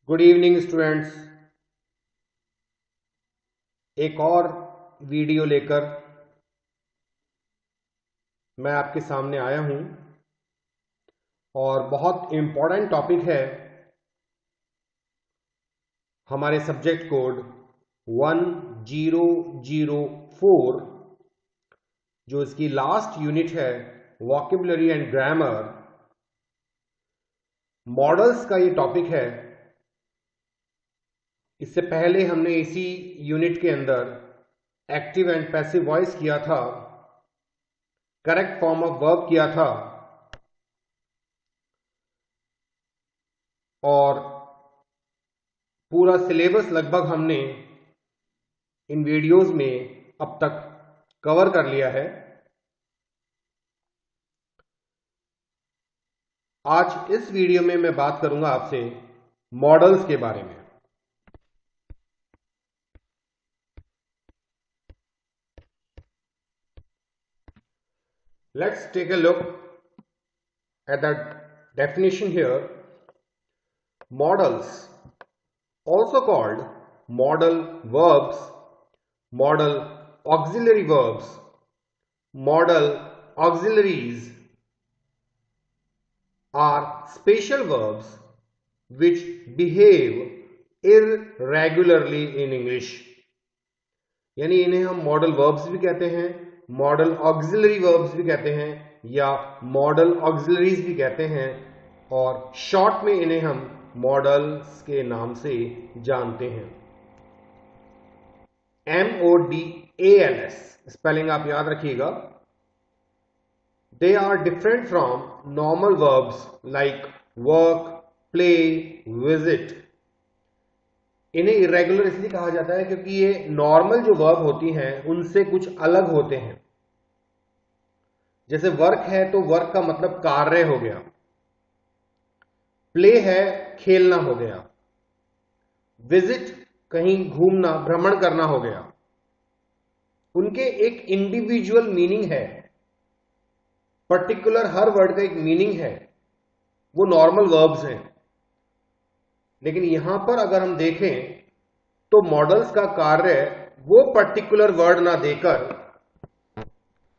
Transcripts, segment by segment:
Good evening students. एक और video लेकर मैं आपके सामने आया हूं और बहुत इम्पोर्टेंट टॉपिक है हमारे सब्जेक्ट कोड 1004 जो इसकी लास्ट यूनिट है वोकैबुलरी एंड ग्रामर। मॉडल्स का ये टॉपिक है। इससे पहले हमने इसी यूनिट के अंदर एक्टिव एंड पैसिव वॉइस किया था, करेक्ट फॉर्म ऑफ वर्ब किया था और पूरा सिलेबस लगभग हमने इन वीडियोस में अब तक कवर कर लिया है। आज इस वीडियो में मैं बात करूंगा आपसे मॉडल्स के बारे में। Let's take a look at the definition here. Modals also called modal verbs, modal auxiliary verbs, modal auxiliaries are special verbs which behave irregularly in English। यानी इन्हें हम मॉडल वर्ब्स भी कहते हैं, मॉडल ऑक्सिलरी वर्ब्स भी कहते हैं या मॉडल ऑक्सिलरीज भी कहते हैं और शॉर्ट में इन्हें हम मॉडल्स के नाम से जानते हैं। MODALS स्पेलिंग आप याद रखिएगा। They are different from normal verbs like work, play, visit. इन्हें इरेगुलर इसलिए कहा जाता है क्योंकि ये नॉर्मल जो वर्ब होती हैं उनसे कुछ अलग होते हैं। जैसे वर्क है तो वर्क का मतलब कार्य हो गया, प्ले है खेलना हो गया, विजिट कहीं घूमना भ्रमण करना हो गया। उनके एक इंडिविजुअल मीनिंग है, पर्टिकुलर हर वर्ड का एक मीनिंग है, वो नॉर्मल वर्ब्स हैं। लेकिन यहां पर अगर हम देखें तो मॉडल्स का कार्य वो पर्टिकुलर वर्ड ना देकर,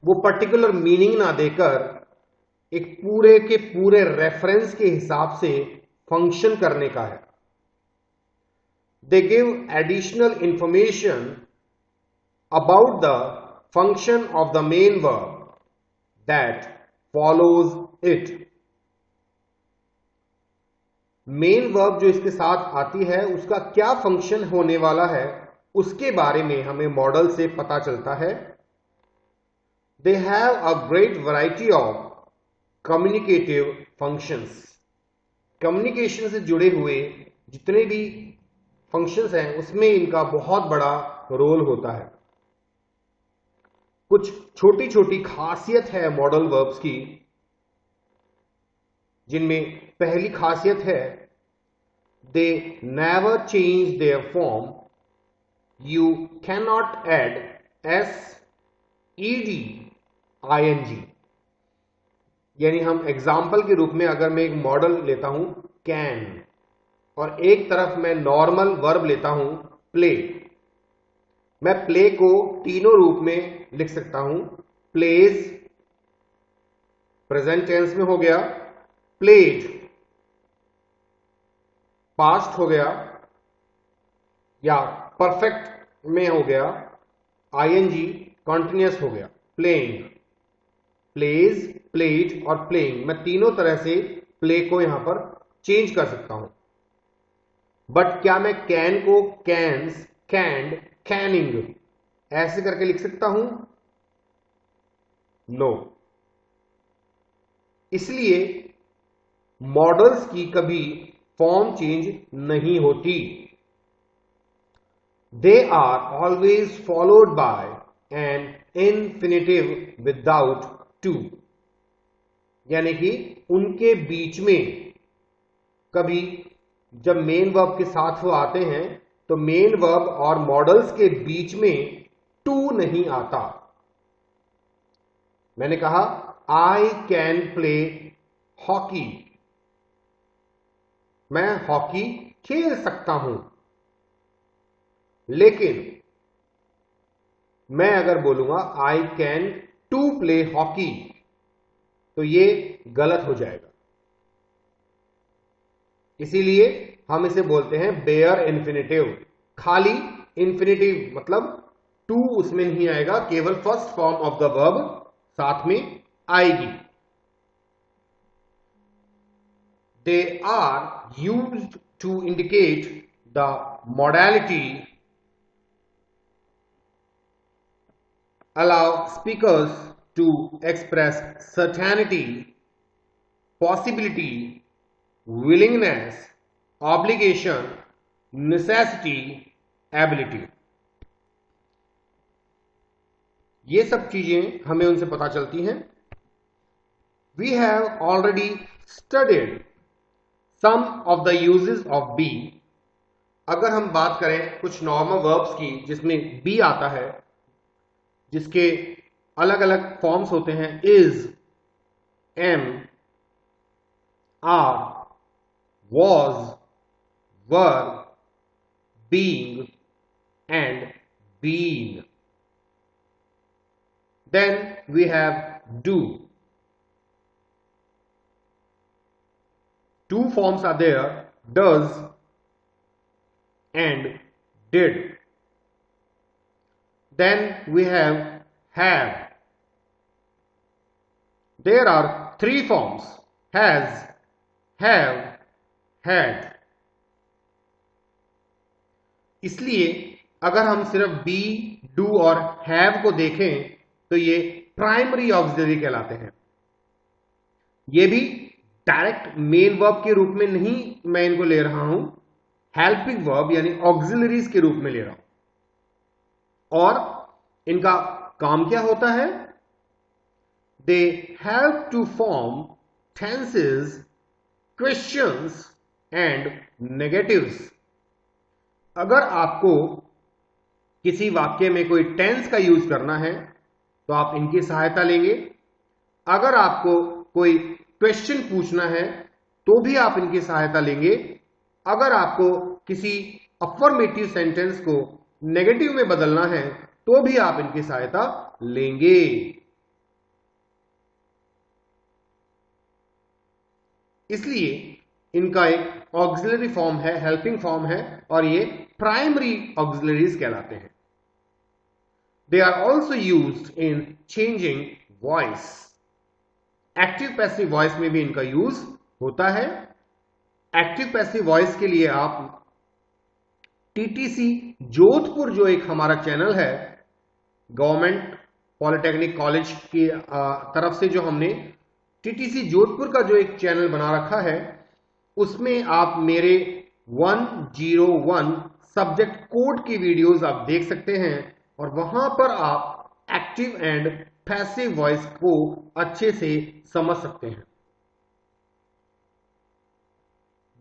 वो पर्टिकुलर मीनिंग ना देकर एक पूरे के पूरे रेफरेंस के हिसाब से फंक्शन करने का है। They give additional information about the function of the main verb that follows it. Main verb जो इसके साथ आती है उसका क्या फंक्शन होने वाला है उसके बारे में हमें मॉडल से पता चलता है। They have a great variety of communicative functions. Communication से जुड़े हुए जितने भी फंक्शंस हैं उसमें इनका बहुत बड़ा रोल होता है। कुछ छोटी छोटी खासियत है मॉडल वर्ब्स की, जिनमें पहली खासियत है they never change their form. You can not add SED ING। यानी हम एग्जाम्पल के रूप में अगर मैं एक मॉडल लेता हूं कैन और एक तरफ मैं नॉर्मल वर्ब लेता हूं प्ले, मैं प्ले को तीनों रूप में लिख सकता हूं। प्लेज प्रेजेंट टेंस में हो गया, प्लेड पास्ट हो गया या परफेक्ट में हो गया, ING कॉन्टिन्यूअस हो गया। प्लेइंग, प्लेज, प्लेड और प्लेइंग, मैं तीनों तरह से प्ले को यहां पर चेंज कर सकता हूं। बट क्या मैं कैन को कैन्स, कैंड, कैनिंग ऐसे करके लिख सकता हूं? नो। इसलिए मॉडल्स की कभी फॉर्म चेंज नहीं होती। They are always followed by an infinitive without to. यानी कि उनके बीच में कभी जब मेन वर्ब के साथ वो आते हैं तो मेन वर्ब और मॉडल्स के बीच में टू नहीं आता। मैंने कहा आई कैन प्ले हॉकी, मैं हॉकी खेल सकता हूं। लेकिन मैं अगर बोलूंगा I can to play hockey, तो ये गलत हो जाएगा। इसीलिए हम इसे बोलते हैं बेयर इन्फिनेटिव। खाली इन्फिनेटिव मतलब टू उसमें नहीं आएगा, केवल first form of the verb साथ में आएगी। They are used to indicate the modality, allow speakers to express certainty, possibility, willingness, obligation, necessity, ability। ये सब चीजें हमें उनसे पता चलती हैं। We have already studied some of the uses of be। अगर हम बात करें कुछ नॉर्मल वर्ब्स की जिसमें be आता है, जिसके अलग अलग फॉर्म्स होते हैं, is, am, are, was, were, being and been. Then we have do. Two forms are there, does and did. Then we have. There are three forms: has, have, had। इसलिए अगर हम सिर्फ be, do और have को देखें तो ये primary auxiliary कहलाते हैं। ये भी डायरेक्ट मेन वर्ब के रूप में नहीं मैं इनको ले रहा हूं, हेल्पिंग वर्ब यानी ऑक्सिलरीज के रूप में ले रहा हूं। और इनका काम क्या होता है? They help to form tenses, questions and negatives. अगर आपको किसी वाक्य में कोई टेंस का यूज करना है तो आप इनकी सहायता लेंगे। अगर आपको कोई क्वेश्चन पूछना है तो भी आप इनकी सहायता लेंगे। अगर आपको किसी अफर्मेटिव सेंटेंस को नेगेटिव में बदलना है तो भी आप इनकी सहायता लेंगे। इसलिए इनका एक ऑक्सिलरी फॉर्म है, हेल्पिंग फॉर्म है, और ये प्राइमरी ऑक्सिलरीज कहलाते हैं। They are also used in changing voice. Active passive voice में भी इनका यूज होता है। एक्टिव पैसिव वॉइस के लिए आप टीटीसी जोधपुर जो एक हमारा चैनल है, गवर्नमेंट पॉलिटेक्निक कॉलेज की तरफ से जो हमने टीटीसी जोधपुर का जो एक चैनल बना रखा है, उसमें आप मेरे 101 सब्जेक्ट कोड की वीडियोस आप देख सकते हैं और वहां पर आप एक्टिव एंड पैसिव वॉइस को अच्छे से समझ सकते हैं।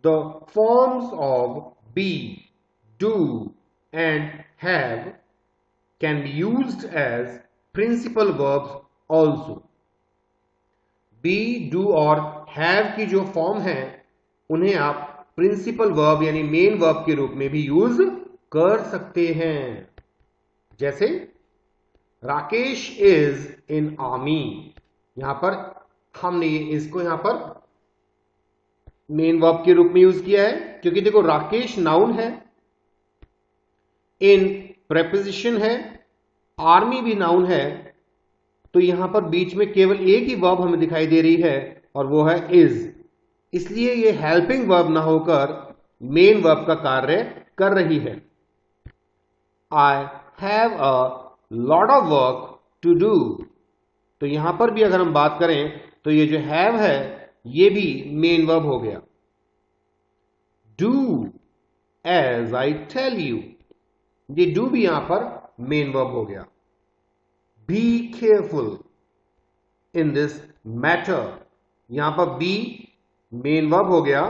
The forms of be, do and have can be used as principal verbs also। be, do और have की जो फॉर्म है उन्हें आप प्रिंसिपल वर्ब यानी मेन वर्ब के रूप में भी यूज कर सकते हैं। जैसे राकेश इज इन आर्मी, यहां पर हमने इसको यहां पर मेन वर्ब के रूप में यूज किया है क्योंकि देखो राकेश नाउन है, इन प्रेपोजिशन है, आर्मी भी नाउन है, तो यहां पर बीच में केवल एक ही वर्ब हमें दिखाई दे रही है और वो है इज। इसलिए ये हेल्पिंग वर्ब ना होकर मेन वर्ब का कार्य कर रही है। I have a lot of work to do, तो यहां पर भी अगर हम बात करें तो ये जो हैव है ये भी मेन वर्ब हो गया। Do as I tell you, ये डू भी यहां पर मेन वर्ब हो गया। Be careful in this matter, यहां पर बी मेन वर्ब हो गया।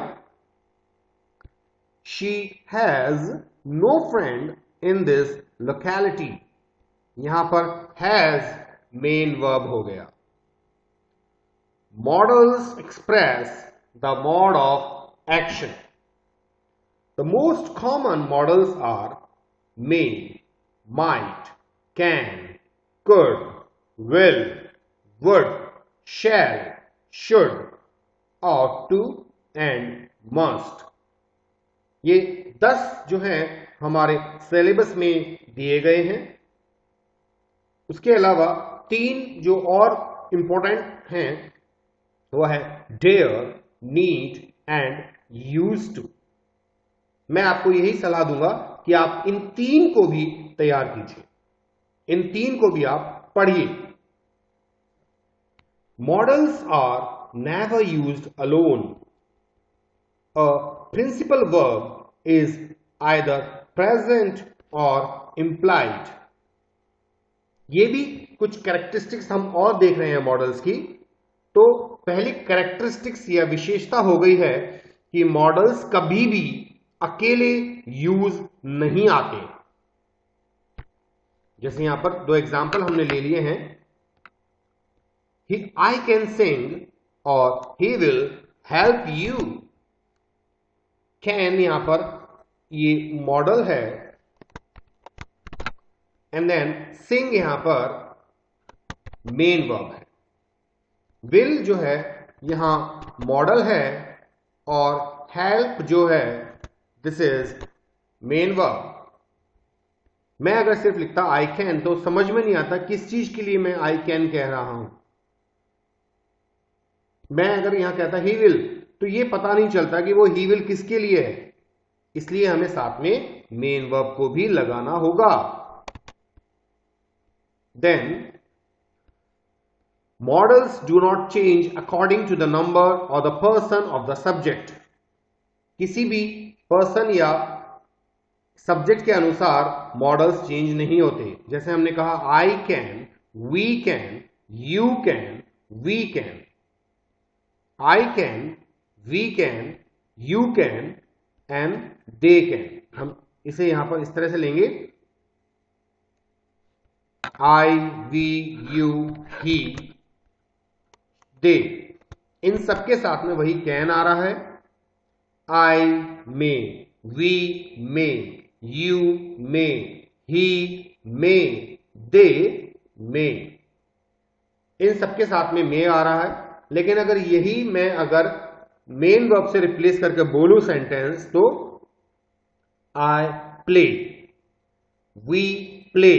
She has no friend in this locality, यहां पर हैज मेन वर्ब हो गया। Modals express the mode of action, the most common modals are may, might, can, could, will, would, shall, should, ought to and must। ये 10 जो हैं हमारे syllabus में दिए गए हैं। उसके अलावा 3 जो और इंपॉर्टेंट हैं वो है dare, need and used to. मैं आपको यही सलाह दूंगा कि आप इन 3 को भी तैयार कीजिए, इन 3 को भी आप पढ़िए। Modals are never used alone. A principal verb is either present or implied. ये भी कुछ कैरेक्टरिस्टिक्स हम और देख रहे हैं मॉडल्स की। तो पहली कैरेक्टरिस्टिक्स या विशेषता हो गई है कि मॉडल्स कभी भी अकेले यूज नहीं आते। जैसे यहां पर 2 एग्जाम्पल हमने ले लिए हैं, I can sing और he will help you। Can यहां पर ये मॉडल है एंड देन सिंग यहां पर मेन वर्ब है। विल जो है यहां मॉडल है और हेल्प जो है दिस इज मेन वर्ब। मैं अगर सिर्फ लिखता आई कैन तो समझ में नहीं आता किस चीज के लिए मैं आई कैन कह रहा हूं। मैं अगर यहां कहता ही विल तो ये पता नहीं चलता कि वो ही विल किसके लिए है, इसलिए हमें साथ में मेन वर्ब को भी लगाना होगा। Then modals do not change according to the number और the person of the subject. किसी भी पर्सन या सब्जेक्ट के अनुसार मॉडल्स चेंज नहीं होते। जैसे हमने कहा I can, we can, you can, we can. I can, we can, you can and they can। हम इसे यहां पर इस तरह से लेंगे I, we, you, he, they। इन सबके साथ में वही can आ रहा है। I may, we may, you may, he may, they may। इन सबके साथ में may आ रहा है। लेकिन अगर यही मैं अगर मेन वर्ब से रिप्लेस करके बोलूं सेंटेंस तो I play, we play,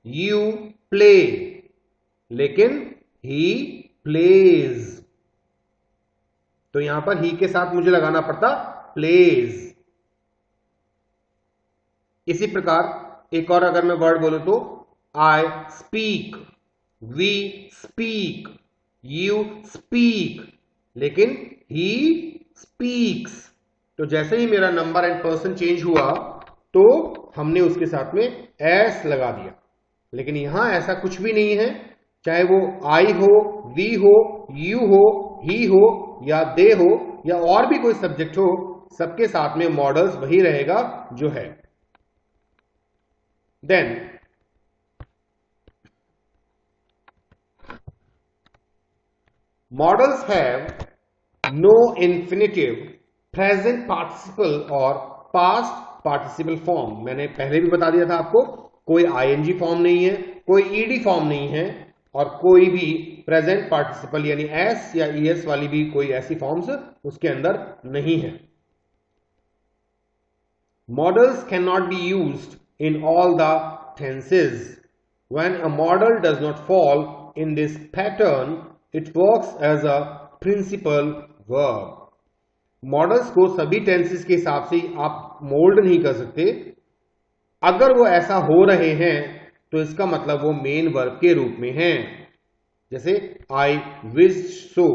you play, लेकिन ही प्लेज। तो यहां पर ही के साथ मुझे लगाना पड़ता प्लेज। इसी प्रकार एक और अगर मैं वर्ड बोलूं तो I speak, we speak, you speak, लेकिन ही स्पीक्स। तो जैसे ही मेरा नंबर एंड पर्सन चेंज हुआ तो हमने उसके साथ में एस लगा दिया। लेकिन यहां ऐसा कुछ भी नहीं है, चाहे वो आई हो, वी हो, यू हो, ही हो या दे हो या और भी कोई सब्जेक्ट हो, सबके साथ में मॉडल्स वही रहेगा जो है। Then modals have no infinitive, present participle और पास्ट पार्टिसिपल फॉर्म। मैंने पहले भी बता दिया था आपको, कोई आईएनजी फॉर्म नहीं है, कोई ईडी फॉर्म नहीं है और कोई भी प्रेजेंट पार्टिसिपल यानी एस या ईएस वाली भी कोई ऐसी फॉर्म्स उसके अंदर नहीं है। Models can not be used in all the tenses. When a model does not fall in this pattern, it works as a principal verb. Models को सभी टेंसेस के हिसाब से आप मोल्ड नहीं कर सकते। अगर वो ऐसा हो रहे हैं तो इसका मतलब वो मेन वर्ब के रूप में हैं। जैसे आई विज्ड सो,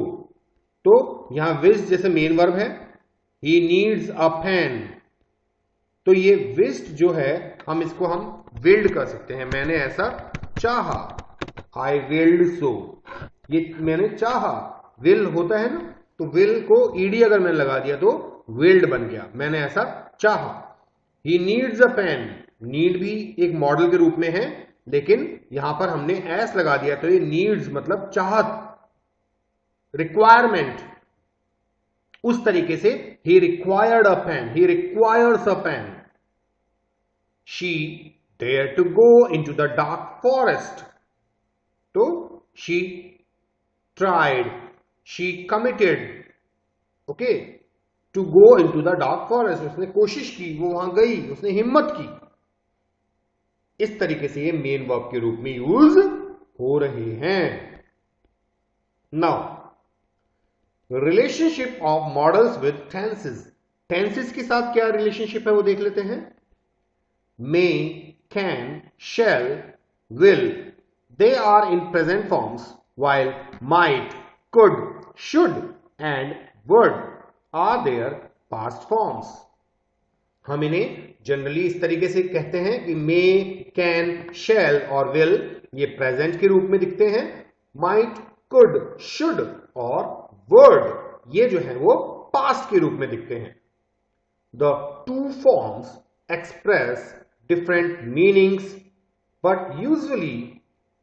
तो यहां विज्ड जैसे मेन वर्ब है, ही नीड्स अ पेन, तो ये विस्ट जो है हम इसको हम विल्ड कर सकते हैं। मैंने ऐसा चाहा, आई विल्ड सो, ये मैंने चाहा। विल होता है ना, तो विल को ईडी अगर मैंने लगा दिया तो विल्ड बन गया, मैंने ऐसा चाहा। He needs a pen, need भी एक मॉडल के रूप में है, लेकिन यहां पर हमने एस लगा दिया तो ये नीड्स मतलब चाहत, रिक्वायरमेंट। उस तरीके से he required a pen, he requires a pen. She dared to go into the dark forest. तो she tried, she committed, okay, to go into the dark forest. उसने कोशिश की, वो वहां गई, उसने हिम्मत की. इस तरीके से ये मेन वर्ब के रूप में यूज हो रहे हैं. Now relationship of modals with tenses. Tenses के साथ क्या रिलेशनशिप है वो देख लेते हैं. May, can, shall, will, they are in present forms, while might, could, should and would are their past forms. हम इन्हें जनरली इस तरीके से कहते हैं कि मे, कैन, शैल और विल ये प्रेजेंट के रूप में दिखते हैं. माइट, कुड, शुड और वर्ड ये जो है वो पास्ट के रूप में दिखते हैं. The two forms express different meanings but usually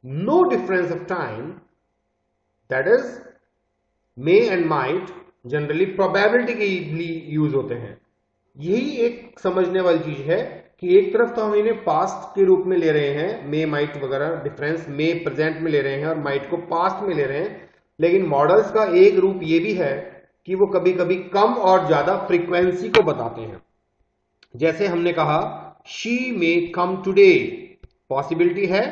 no difference of time. That is, may and might generally probability के लिए यूज होते हैं. यही एक समझने वाली चीज है कि एक तरफ तो हम इन्हें पास्ट के रूप में ले रहे हैं, मे, माइट वगैरह डिफरेंस मे प्रेजेंट में ले रहे हैं और माइट को पास्ट में ले रहे हैं. लेकिन मॉडल्स का एक रूप ये भी है कि वो कभी कभी कम और ज्यादा फ्रीक्वेंसी को बताते हैं. जैसे हमने कहा she may come today, possibility है,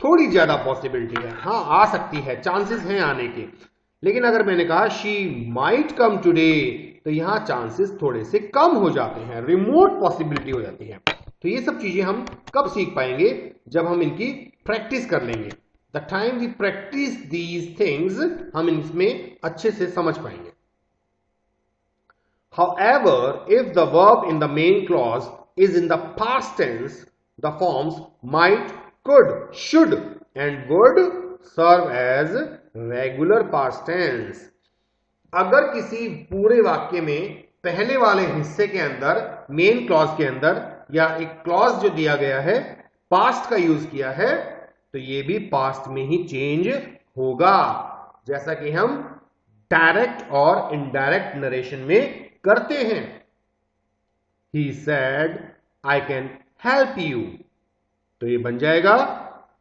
थोड़ी ज्यादा पॉसिबिलिटी है, हाँ आ सकती है, चांसेस हैं आने के. लेकिन अगर मैंने कहा शी माइट कम टुडे तो यहां चांसेस थोड़े से कम हो जाते हैं, रिमोट पॉसिबिलिटी हो जाती है. तो ये सब चीजें हम कब सीख पाएंगे? जब हम इनकी प्रैक्टिस कर लेंगे. The time we practice these things हम इसमें अच्छे से समझ पाएंगे. However, if the verb in the main clause is in the past tense, the forms might, could, should and would serve as regular past tense. अगर किसी पूरे वाक्य में पहले वाले हिस्से के अंदर मेन क्लॉज के अंदर या एक क्लॉज जो दिया गया है पास्ट का यूज किया है तो ये भी पास्ट में ही चेंज होगा, जैसा कि हम डायरेक्ट और इनडायरेक्ट नरेशन में करते हैं. He said, I can help you. तो ये बन जाएगा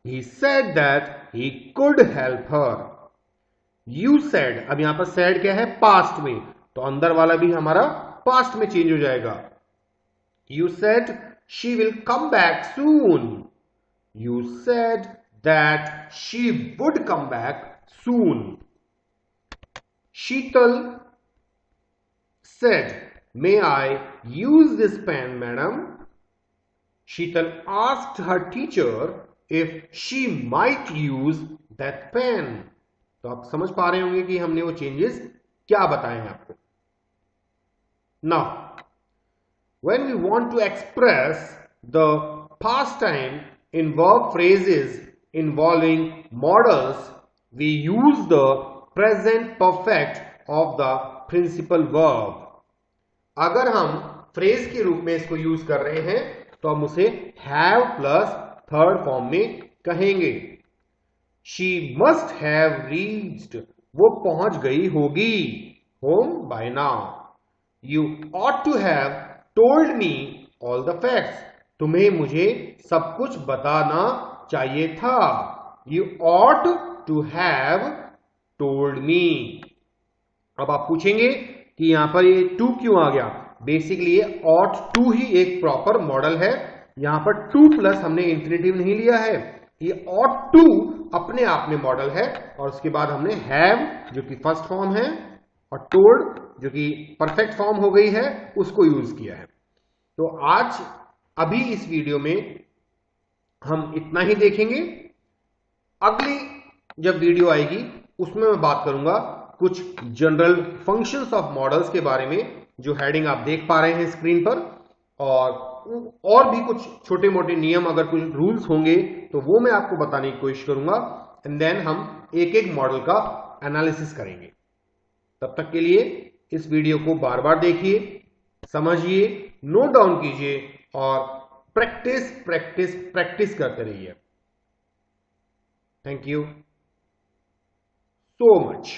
He said that he could help her. You said, अब यहां पर said क्या है? पास्ट में, तो अंदर वाला भी हमारा पास्ट में चेंज हो जाएगा. You said she will come back soon. You said that she would come back soon. Sheetal said, may I use this pen, madam? Sheetal asked her teacher if she might use that pen. तो आप समझ पा रहे होंगे कि हमने वो changes क्या बताए हैं आपको. Now, when we want to express the past time in verb phrases involving modals, we use the present perfect of the principal verb. अगर हम फ्रेज के रूप में इसको यूज कर रहे हैं तो हम उसे हैव प्लस थर्ड फॉर्म में कहेंगे. शी मस्ट हैव रीच्ड, वो पहुंच गई होगी, home by now. You ought to have told me all the facts, तुम्हें मुझे सब कुछ बताना चाहिए था. You ought to have told me. अब आप पूछेंगे कि यहां पर ये टू क्यों आ गया? बेसिकली ये ऑट टू ही एक प्रॉपर मॉडल है. यहां पर टू प्लस हमने इंफिनिटिव नहीं लिया है. ये ऑट टू अपने आप में मॉडल है और उसके बाद हमने हैव जो कि फर्स्ट फॉर्म है और टोल्ड जो कि परफेक्ट फॉर्म हो गई है उसको यूज किया है. तो आज अभी इस वीडियो में हम इतना ही देखेंगे. अगली जब वीडियो आएगी उसमें मैं बात करूंगा कुछ जनरल फंक्शंस ऑफ मॉडल्स के बारे में, जो हेडिंग आप देख पा रहे हैं स्क्रीन पर, और भी कुछ छोटे मोटे नियम, अगर कुछ रूल्स होंगे तो वो मैं आपको बताने की कोशिश करूंगा. एंड देन हम एक एक मॉडल का एनालिसिस करेंगे. तब तक के लिए इस वीडियो को बार बार देखिए, समझिए, नोट डाउन कीजिए और प्रैक्टिस प्रैक्टिस प्रैक्टिस करते रहिए. Thank you so much.